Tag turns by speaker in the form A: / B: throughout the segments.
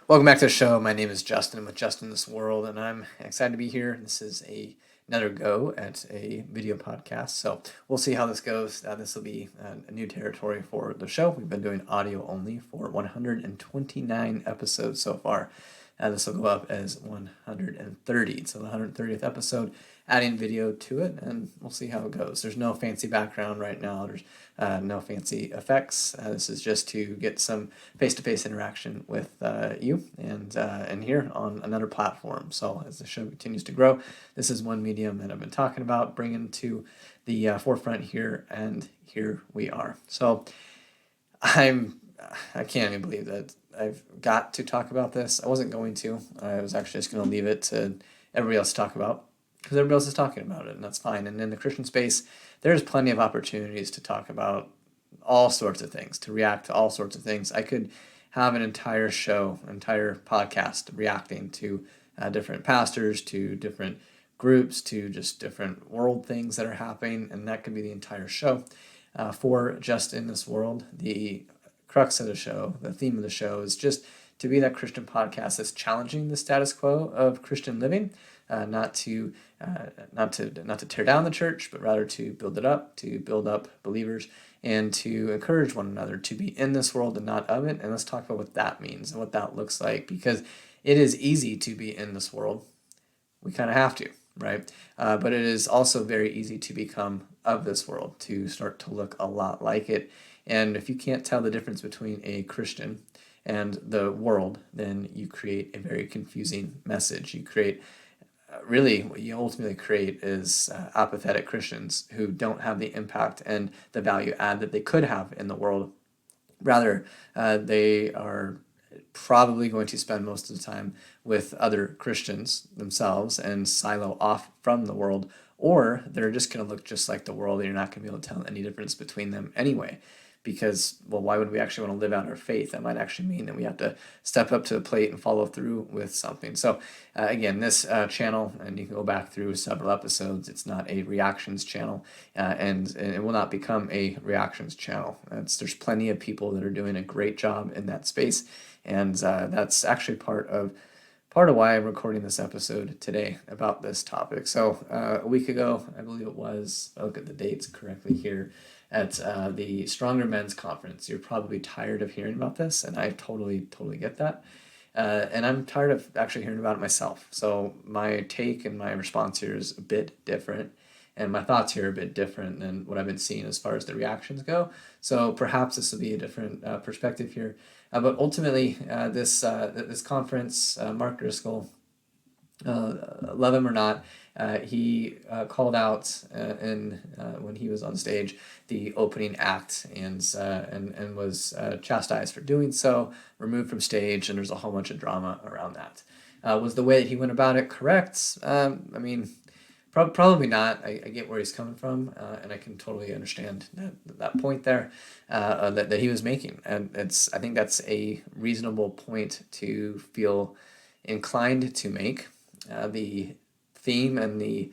A: Welcome back to the show. My name is Justin. I'm with Justin This World, and I'm excited to be here. This is another go at a video podcast. So we'll see how this goes. This will be a new territory for the show. We've been doing audio only for 129 episodes so far. This will go up as 130. So the 130th episode, adding video to it, and we'll see how it goes. There's no fancy background right now. There's no fancy effects. This is just to get some face-to-face interaction with you and here on another platform. So as the show continues to grow, this is one medium that I've been talking about, bringing to the forefront here, and here we are. So I can't even believe that I've got to talk about this. I wasn't going to. I was actually just going to leave it to everybody else to talk about because everybody else is talking about it, and that's fine. And in the Christian space, there's plenty of opportunities to talk about all sorts of things, to react to all sorts of things. I could have an entire show, entire podcast reacting to different pastors, to different groups, to just different world things that are happening, and that could be the entire show. For Just in This World, the crux of the show, the theme of the show is just to be that Christian podcast that's challenging the status quo of Christian living, not to tear down the church, but rather to build it up, to build up believers, and to encourage one another to be in this world and not of it. And let's talk about what that means and what that looks like, because it is easy to be in this world. We kind of have to, right? But it is also very easy to become of this world, to start to look a lot like it. And if you can't tell the difference between a Christian and the world, then you create a very confusing message. You create, really, what you ultimately create is apathetic Christians who don't have the impact and the value add that they could have in the world. Rather, they are probably going to spend most of the time with other Christians themselves and silo off from the world, or they're just going to look just like the world, and you're not going to be able to tell any difference between them anyway. Because, well, why would we actually want to live out our faith? That might actually mean that we have to step up to the plate and follow through with something. So, again, this channel, and you can go back through several episodes, it's not a reactions channel, and it will not become a reactions channel. There's plenty of people that are doing a great job in that space, and that's actually part of why I'm recording this episode today about this topic. So a week ago, I believe it was, I'll look at the dates correctly here, at the Stronger Men's Conference. You're probably tired of hearing about this, and I totally get that. And I'm tired of actually hearing about it myself. So my take and my response here is a bit different, and my thoughts here are a bit different than what I've been seeing as far as the reactions go. So perhaps this will be a different perspective here. But ultimately, this conference, Mark Driscoll, love him or not, he called out when he was on stage the opening act and was chastised for doing so, removed from stage, and there's a whole bunch of drama around that. Was the way that he went about it correct? I mean, probably not. I get where he's coming from, and I can totally understand that point there that he was making. And I think that's a reasonable point to feel inclined to make. The theme and the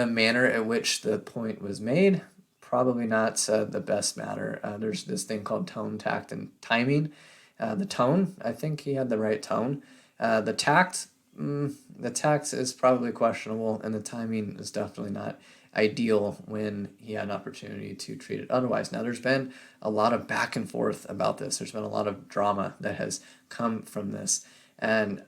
A: manner at which the point was made, probably not the best matter. There's this thing called tone, tact, and timing. The tone, I think he had the right tone. The tact is probably questionable, and the timing is definitely not ideal when he had an opportunity to treat it otherwise. Now, there's been a lot of back and forth about this. There's been a lot of drama that has come from this, and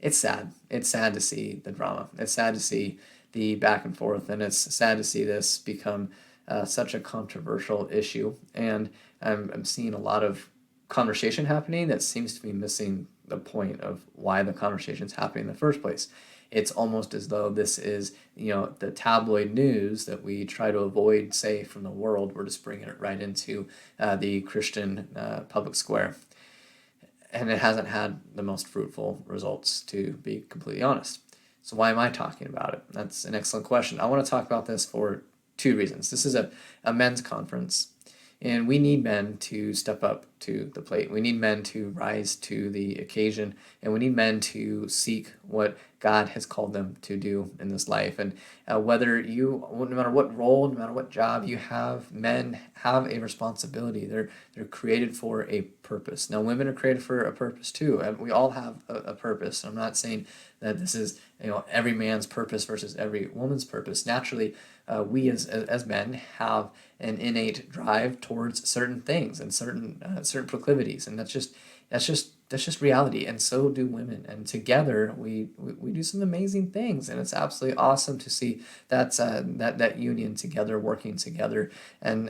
A: it's sad. It's sad to see the drama. It's sad to see the back and forth, and it's sad to see this become such a controversial issue. And I'm seeing a lot of conversation happening that seems to be missing the point of why the conversation's happening in the first place. It's almost as though this is, the tabloid news that we try to avoid, say, from the world. We're just bringing it right into the Christian public square. And it hasn't had the most fruitful results, to be completely honest. So why am I talking about it? That's an excellent question. I want to talk about this for two reasons. This is a men's conference, and we need men to step up to the plate. We need men to rise to the occasion, and we need men to seek what God has called them to do in this life. And no matter what role, no matter what job you have, men have a responsibility. They're created for a purpose. Now, women are created for a purpose too, and we all have a purpose. I'm not saying that this is every man's purpose versus every woman's purpose. Naturally, we as men have an innate drive towards certain things and certain proclivities, and that's just reality. And so do women, and together we do some amazing things, and it's absolutely awesome to see that union together, working together. And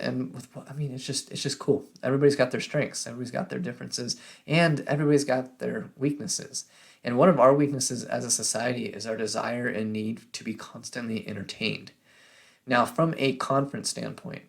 A: it's just cool. Everybody's got their strengths, everybody's got their differences, and everybody's got their weaknesses. And one of our weaknesses as a society is our desire and need to be constantly entertained. Now, from a conference standpoint,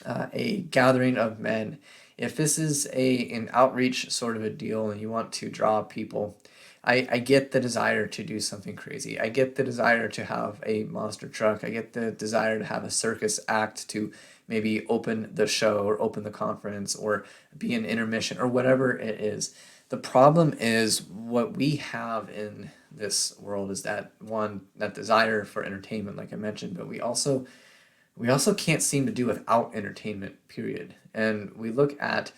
A: a gathering of men, if this is an outreach sort of a deal and you want to draw people, I get the desire to do something crazy. I get the desire to have a monster truck. I get the desire to have a circus act to maybe open the show or open the conference or be an intermission or whatever it is. The problem is what we have in this world is that desire for entertainment, like I mentioned, but we also can't seem to do without entertainment, period. And we look at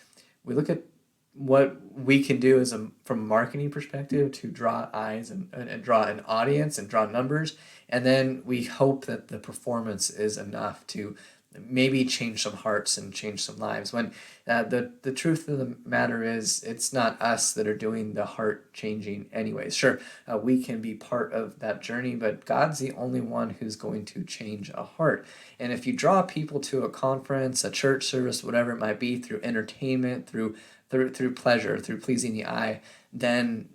A: what we can do from a marketing perspective to draw eyes and draw an audience and draw numbers, and then we hope that the performance is enough to maybe change some hearts and change some lives, when the truth of the matter is it's not us that are doing the heart changing anyways. Sure, we can be part of that journey, but God's the only one who's going to change a heart. And if you draw people to a conference, a church service, whatever it might be, through entertainment, through pleasure, through pleasing the eye, then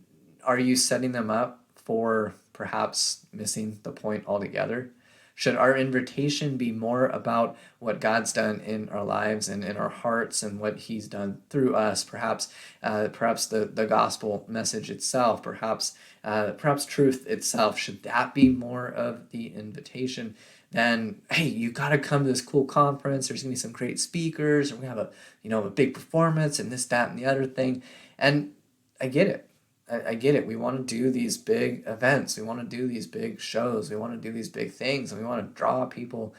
A: are you setting them up for perhaps missing the point altogether? Should our invitation be more about what God's done in our lives and in our hearts and what He's done through us? Perhaps the gospel message itself, perhaps truth itself. Should that be more of the invitation? Then, hey, you got to come to this cool conference. There's gonna be some great speakers, and we have a big performance, and this, that, and the other thing. And I get it. I get it. We want to do these big events. We want to do these big shows. We want to do these big things, and we want to draw people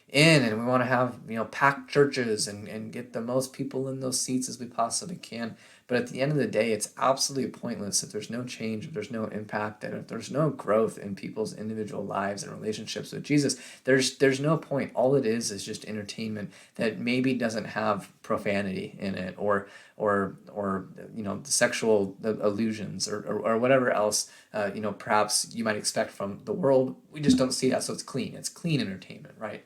A: in, and we want to have packed churches and get the most people in those seats as we possibly can. But at the end of the day, it's absolutely pointless if there's no change, if there's no impact, and if there's no growth in people's individual lives and relationships with Jesus. There's no point. All it is just entertainment that maybe doesn't have profanity in it, or sexual allusions, or whatever else perhaps you might expect from the world. We just don't see that, so it's clean. It's clean entertainment, right?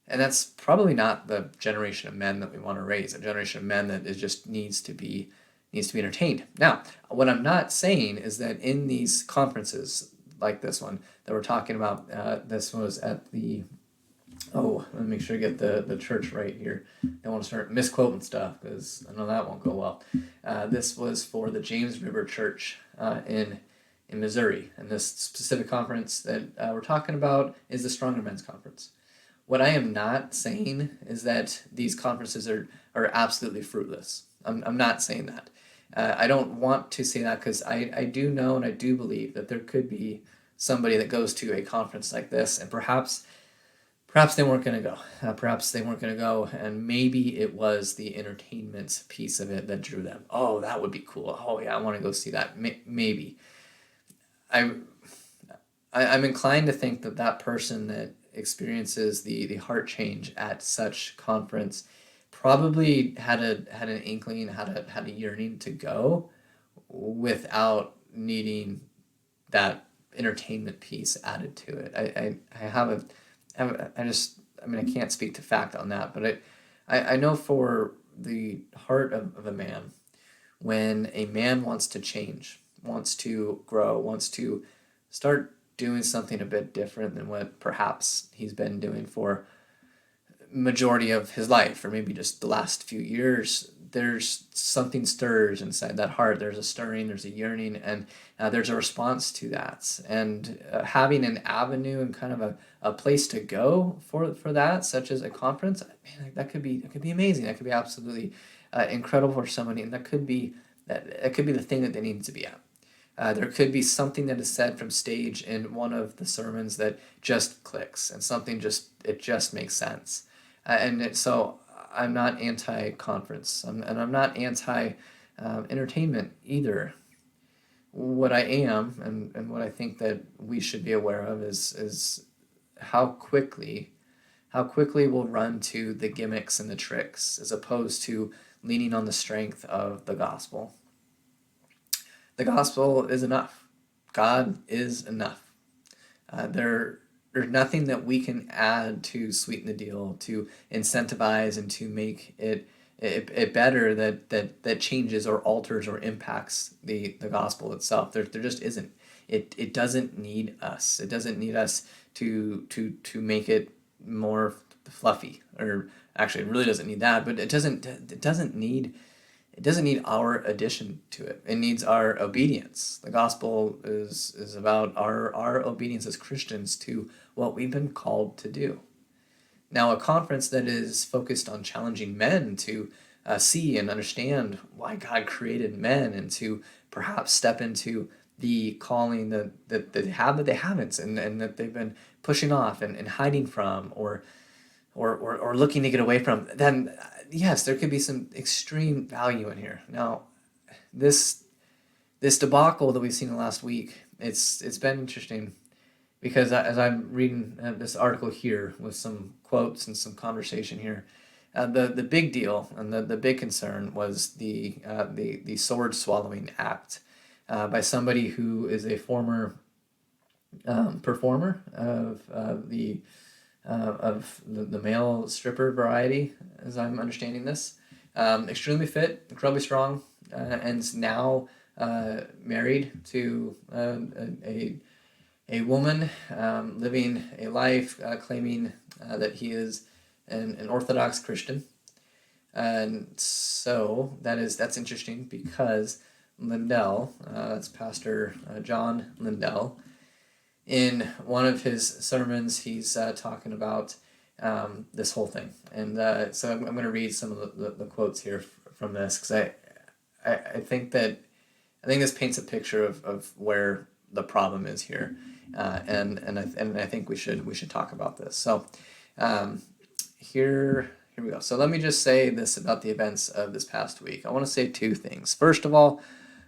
A: And that's probably not the generation of men that we want to raise. A generation of men that just needs to be entertained. Now, what I'm not saying is that in these conferences like this one that we're talking about, this was at the let me make sure I get the church right here. I don't want to start misquoting stuff because I know that won't go well. This was for the James River Church in Missouri, and this specific conference that we're talking about is the Stronger Men's Conference. What I am not saying is that these conferences are absolutely fruitless. I'm not saying that. I don't want to say that because I do know and I do believe that there could be somebody that goes to a conference like this, and perhaps they weren't going to go. Perhaps they weren't going to go, and maybe it was the entertainment piece of it that drew them. Oh, that would be cool. Oh, yeah, I want to go see that. Maybe. I'm inclined to think that person that experiences the heart change at such conference probably had an inkling, had a yearning to go without needing that entertainment piece added to it. I can't speak to fact on that, but I know for the heart of a man, when a man wants to change, wants to grow, wants to start doing something a bit different than what perhaps he's been doing for majority of his life, or maybe just the last few years, there's something stirs inside that heart. There's a stirring, there's a yearning, and there's a response to that. And having an avenue and kind of a place to go for that, such as a conference, man, that could be amazing. That could be absolutely incredible for somebody, and that could be the thing that they need to be at. There could be something that is said from stage in one of the sermons that just clicks, and it just makes sense. So I'm not anti-conference, and I'm not anti-entertainment either. What I am, and what I think that we should be aware of is how quickly we'll run to the gimmicks and the tricks as opposed to leaning on the strength of the gospel. The gospel is enough. God is enough. There's nothing that we can add to sweeten the deal, to incentivize and to make it better that changes or alters or impacts the gospel itself. There just isn't. It doesn't need us. It doesn't need us to make it more fluffy, or actually it really doesn't need that, but it doesn't need our addition to it. It needs our obedience. The gospel is about our obedience as Christians to what we've been called to do. Now, a conference that is focused on challenging men to see and understand why God created men, and to perhaps step into the calling that they have that they haven't, and that they've been pushing off and hiding from, or looking to get away from, then yes, there could be some extreme value in here. Now, this debacle that we've seen in the last week, it's been interesting, because as I'm reading this article here with some quotes and some conversation here, the big deal and the big concern was the sword swallowing act by somebody who is a former performer of the male stripper variety, as I'm understanding this. Extremely fit, incredibly strong, and is now married to a woman, living a life claiming that he is an Orthodox Christian. And so that's interesting, because Lindell, that's Pastor John Lindell, in one of his sermons, he's talking about this whole thing. And so I'm going to read some of the quotes here from this, because I think this paints a picture of where the problem is here, and I think we should talk about this. So here we go. So let me just say this about the events of this past week. I want to say two things. First of all,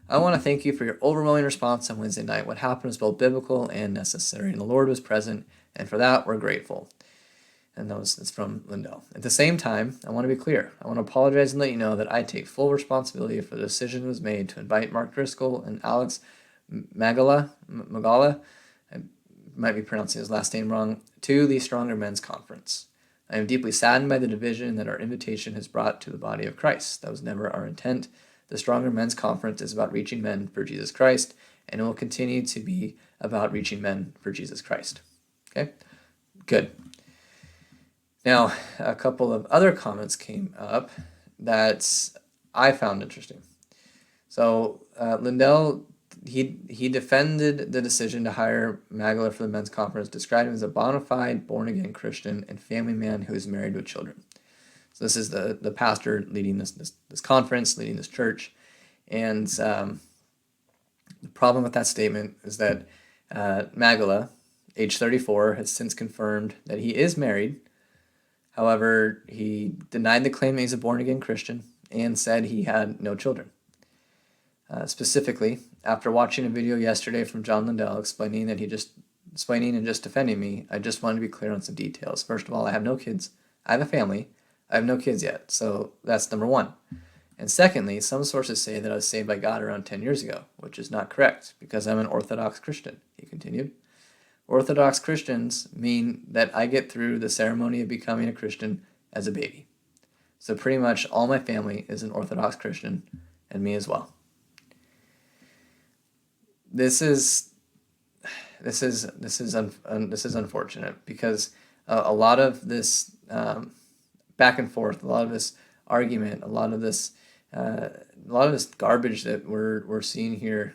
A: I want to thank you for your overwhelming response on Wednesday night. What happened was both biblical and necessary, and the Lord was present, and for that we're grateful. And it's from Lindell. At the same time, I want to be clear. I want to apologize and let you know that I take full responsibility for the decision that was made to invite Mark Driscoll and Alex Magala, I might be pronouncing his last name wrong, to the Stronger Men's Conference. I am deeply saddened by the division that our invitation has brought to the body of Christ. That was never our intent. The Stronger Men's Conference is about reaching men for Jesus Christ, and it will continue to be about reaching men for Jesus Christ. Okay? Good. Now, a couple of other comments came up that I found interesting. So Lindell, he defended the decision to hire Magala for the men's conference, described him as a bona fide, born-again Christian and family man who is married with children. So this is the pastor leading this conference, leading this church. And the problem with that statement is that Magala, age 34, has since confirmed that he is married. However, he denied the claim that he's a born-again Christian and said he had no children. Specifically, after watching a video yesterday from John Lindell explaining and just defending me, I just wanted to be clear on some details. First of all, I have no kids. I have a family. I have no kids yet, so that's number one. And secondly, some sources say that I was saved by God around 10 years ago, which is not correct, because I'm an Orthodox Christian, he continued. Orthodox Christians mean that I get through the ceremony of becoming a Christian as a baby. So pretty much all my family is an Orthodox Christian, and me as well. This is unfortunate, because a lot of this back and forth, a lot of this argument, a lot of this garbage that we're seeing here,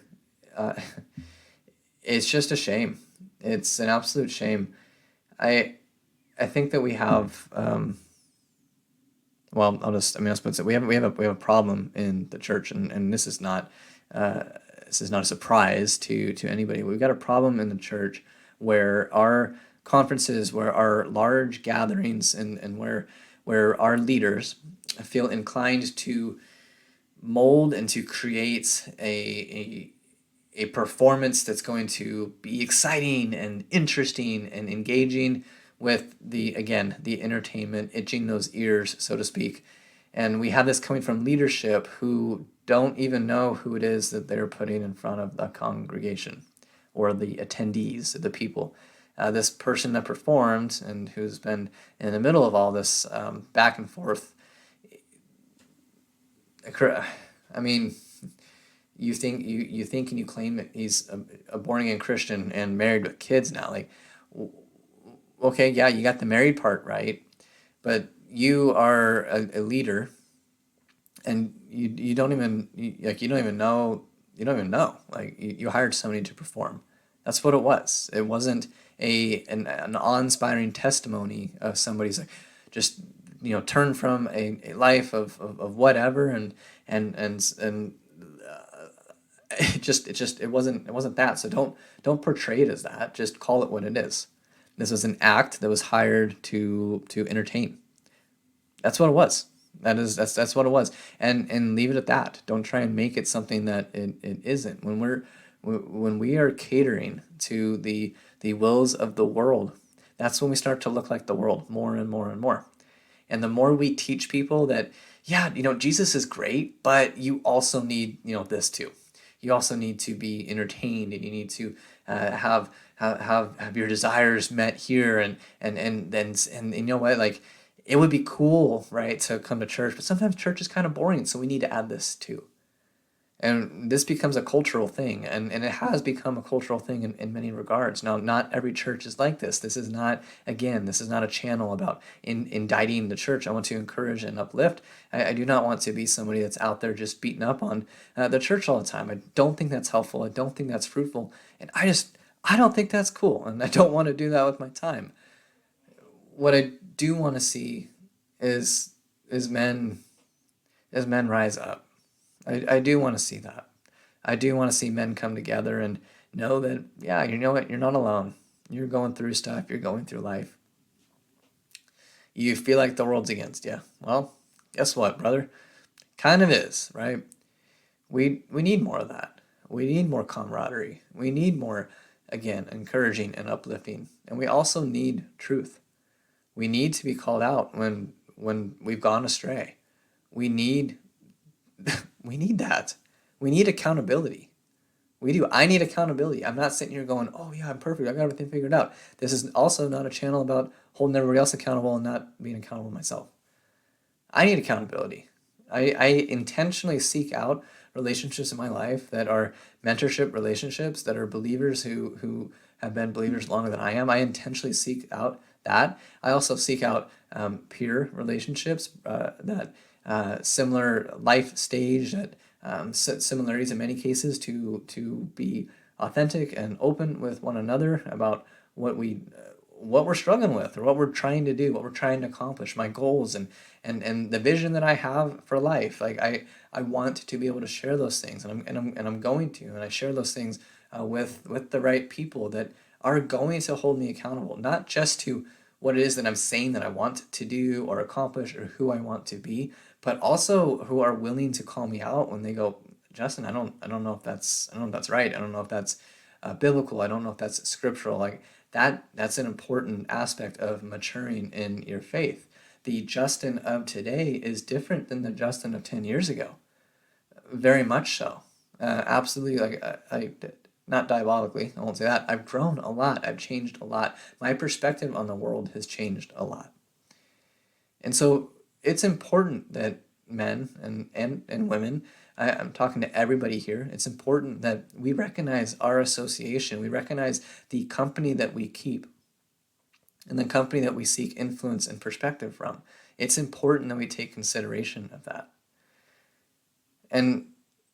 A: it's just a shame. It's an absolute shame. I think that we have I'll put it, we have a problem in the church, and this is not this is not a surprise to anybody. We've got a problem in the church where our conferences, where our large gatherings, and where our leaders feel inclined to mold and to create a performance that's going to be exciting and interesting and engaging with the entertainment, itching those ears, so to speak. And we have this coming from leadership who don't even know who it is that they're putting in front of the congregation or the attendees, the people. This person that performed and who's been in the middle of all this back and forth. I mean, you think and you claim that he's a born again Christian and married with kids now. Like, okay, yeah, you got the married part right, but you are a leader, and you don't even you don't even know like you hired somebody to perform. That's what it was. It wasn't an awe-inspiring testimony of somebody's like just turn from a life of whatever and it wasn't that. So don't portray it as that. Just call it what it is. This was an act that was hired to entertain. That's what it was. That's what it was. And leave it at that. Don't try and make it something that it isn't. When we are catering to the wills of the world, that's when we start to look like the world more and more and more. And the more we teach people that, yeah, Jesus is great, but you also need, this too. You also need to be entertained, and you need to have your desires met here, and you know what, like, it would be cool, right, to come to church, but sometimes church is kind of boring, so we need to add this too. And this becomes a cultural thing, and it has become a cultural thing in many regards. Now, not every church is like this. This is not a channel about indicting the church. I want to encourage and uplift. I do not want to be somebody that's out there just beating up on the church all the time. I don't think that's helpful. I don't think that's fruitful. And I don't think that's cool. And I don't want to do that with my time. What I do want to see is men rise up. I do want to see that. I do want to see men come together and know that, yeah, you know what, you're not alone. You're going through stuff. You're going through life. You feel like the world's against you. Well, guess what, brother? Kind of is, right? We need more of that. We need more camaraderie. We need more, again, encouraging and uplifting. And we also need truth. We need to be called out when we've gone astray. We need that. We need accountability. We do. I need accountability. I'm not sitting here going, oh yeah, I'm perfect. I got everything figured out. This is also not a channel about holding everybody else accountable and not being accountable myself. I need accountability. I intentionally seek out relationships in my life that are mentorship relationships, that are believers who have been believers longer than I am. I intentionally seek out that. I also seek out peer relationships that similar life stage, that similarities in many cases, to be authentic and open with one another about what we're struggling with, or what we're trying to do, what we're trying to accomplish, my goals, and the vision that I have for life. Like I want to be able to share those things, and I'm going to, and I share those things with the right people that are going to hold me accountable, not just to what it is that I'm saying that I want to do or accomplish, or who I want to be, but also who are willing to call me out when they go, Justin, I don't know if that's right. I don't know if that's biblical. I don't know if that's scriptural. Like that's an important aspect of maturing in your faith. The Justin of today is different than the Justin of 10 years ago. Very much so. Absolutely. Like I not diabolically, I won't say that. I've grown a lot. I've changed a lot. My perspective on the world has changed a lot. And so it's important that men and women, I'm talking to everybody here, it's important that we recognize our association. We recognize the company that we keep and the company that we seek influence and perspective from. It's important that we take consideration of that. And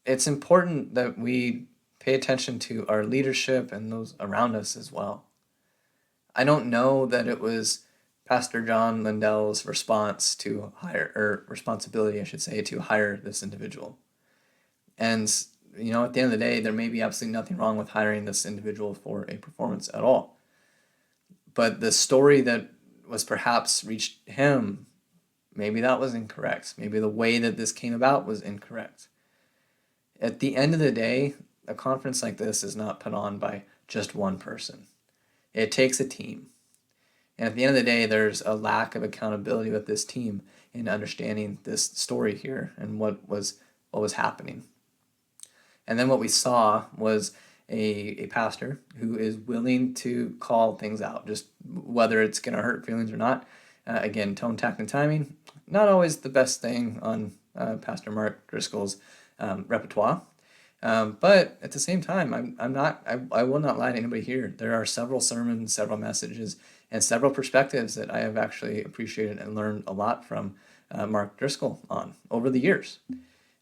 A: it's important that we pay attention to our leadership and those around us as well. I don't know that it was Pastor John Lindell's responsibility, I should say, to hire this individual. And at the end of the day, there may be absolutely nothing wrong with hiring this individual for a performance at all. But the story that was perhaps reached him, maybe that was incorrect. Maybe the way that this came about was incorrect. At the end of the day, a conference like this is not put on by just one person. It takes a team. And at the end of the day, there's a lack of accountability with this team in understanding this story here and what was happening. And then what we saw was a pastor who is willing to call things out, just whether it's going to hurt feelings or not. Again, tone, tact, and timing, not always the best thing on Pastor Mark Driscoll's repertoire. But at the same time, I will not lie to anybody here. There are several sermons, several messages, and several perspectives that I have actually appreciated and learned a lot from Mark Driscoll on over the years.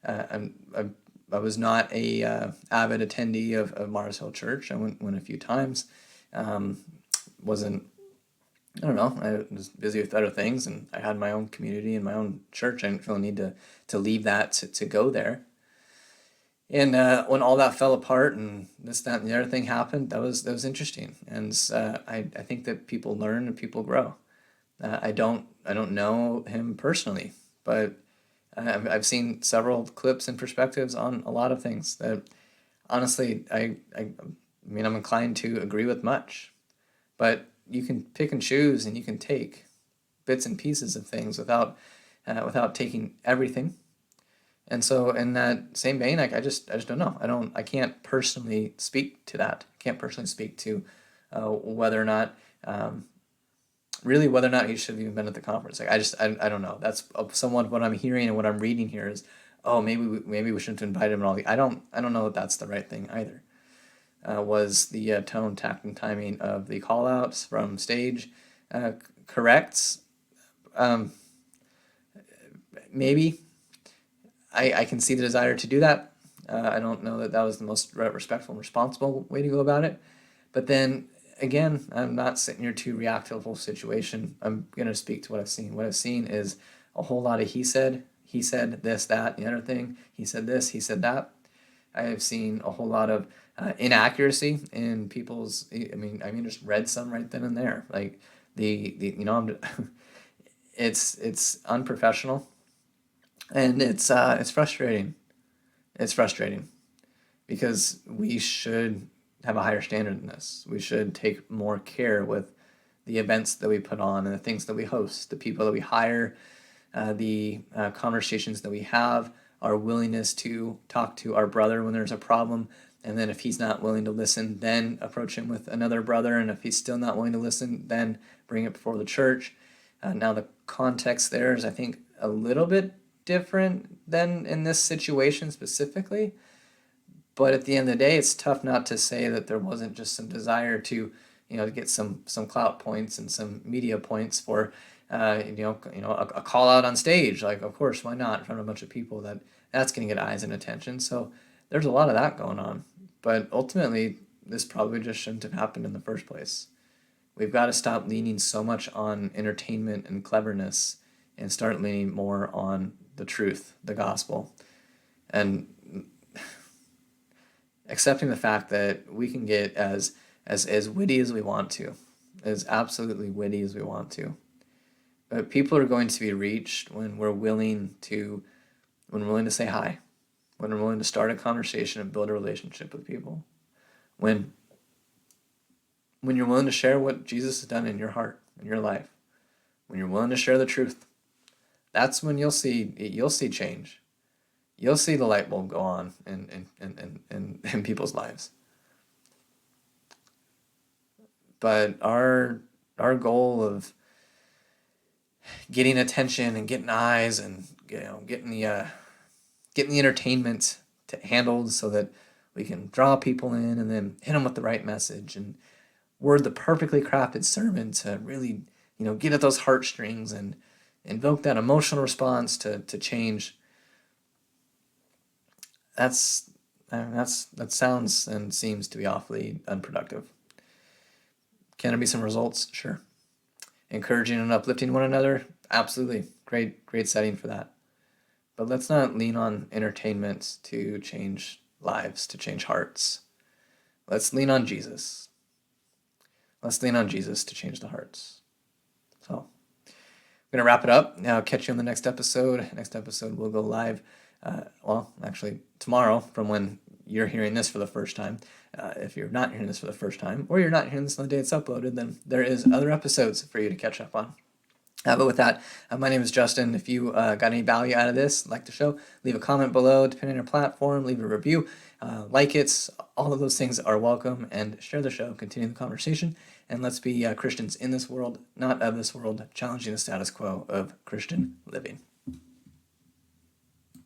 A: I was not a avid attendee of Mars Hill Church. I went a few times. I don't know. I was busy with other things, and I had my own community and my own church. I didn't feel a need to leave that to go there. And when all that fell apart and this, that, and the other thing happened, that was interesting. And I think that people learn and people grow. I don't know him personally, but I've seen several clips and perspectives on a lot of things that honestly, I mean, I'm inclined to agree with much. But you can pick and choose, and you can take bits and pieces of things without taking everything. And so in that same vein, I just don't know. I can't personally speak to that. I can't personally speak to whether or not whether or not he should have even been at the conference. Like I don't know. That's somewhat what I'm hearing and what I'm reading here is, oh, maybe we shouldn't have invited him at all. I don't know that that's the right thing either. Was the tone, tact, and timing of the call-outs from stage correct? Maybe. I can see the desire to do that. I don't know that was the most respectful and responsible way to go about it. But then, again, I'm not sitting here to react to the whole situation. I'm going to speak to what I've seen. What I've seen is a whole lot of he said, this, that, the other thing. He said this, he said that. I have seen a whole lot of inaccuracy in people's. I mean, just read some right then and there. Like it's unprofessional, and it's frustrating. It's frustrating because we should have a higher standard than this. We should take more care with the events that we put on and the things that we host, the people that we hire, the conversations that we have, our willingness to talk to our brother when there's a problem, and then if he's not willing to listen, then approach him with another brother, and if he's still not willing to listen, then bring it before the church. Now the context there is, I think, a little bit different than in this situation specifically, but at the end of the day, it's tough not to say that there wasn't just some desire to get some clout points and some media points for a call out on stage. Like, of course, why not in front of a bunch of people? That's going to get eyes and attention. So there's a lot of that going on. But ultimately, this probably just shouldn't have happened in the first place. We've got to stop leaning so much on entertainment and cleverness and start leaning more on the truth, the gospel, and accepting the fact that we can get as witty as we want to, as absolutely witty as we want to. But people are going to be reached when we're willing to say hi, when we're willing to start a conversation and build a relationship with people, when you're willing to share what Jesus has done in your heart, in your life, when you're willing to share the truth. That's when you'll see change. You'll see the light bulb go on in people's lives. But our goal of getting attention and getting eyes and getting the entertainment handled so that we can draw people in and then hit them with the right message and word the perfectly crafted sermon to really get at those heartstrings and invoke that emotional response to change. That sounds and seems to be awfully unproductive. Can there be some results? Sure. Encouraging and uplifting one another? Absolutely. Great setting for that. But let's not lean on entertainment to change lives, to change hearts. Let's lean on Jesus. Let's lean on Jesus to change the hearts. So I'm going to wrap it up. Now, catch you on the next episode. Next episode will go live, actually tomorrow from when you're hearing this for the first time. If you're not hearing this for the first time, or you're not hearing this on the day it's uploaded, then there is other episodes for you to catch up on. But with that, my name is Justin. If you got any value out of this, like the show, leave a comment below, depending on your platform, leave a review, like it. All of those things are welcome, and share the show, continue the conversation, and let's be Christians in this world, not of this world, challenging the status quo of Christian living.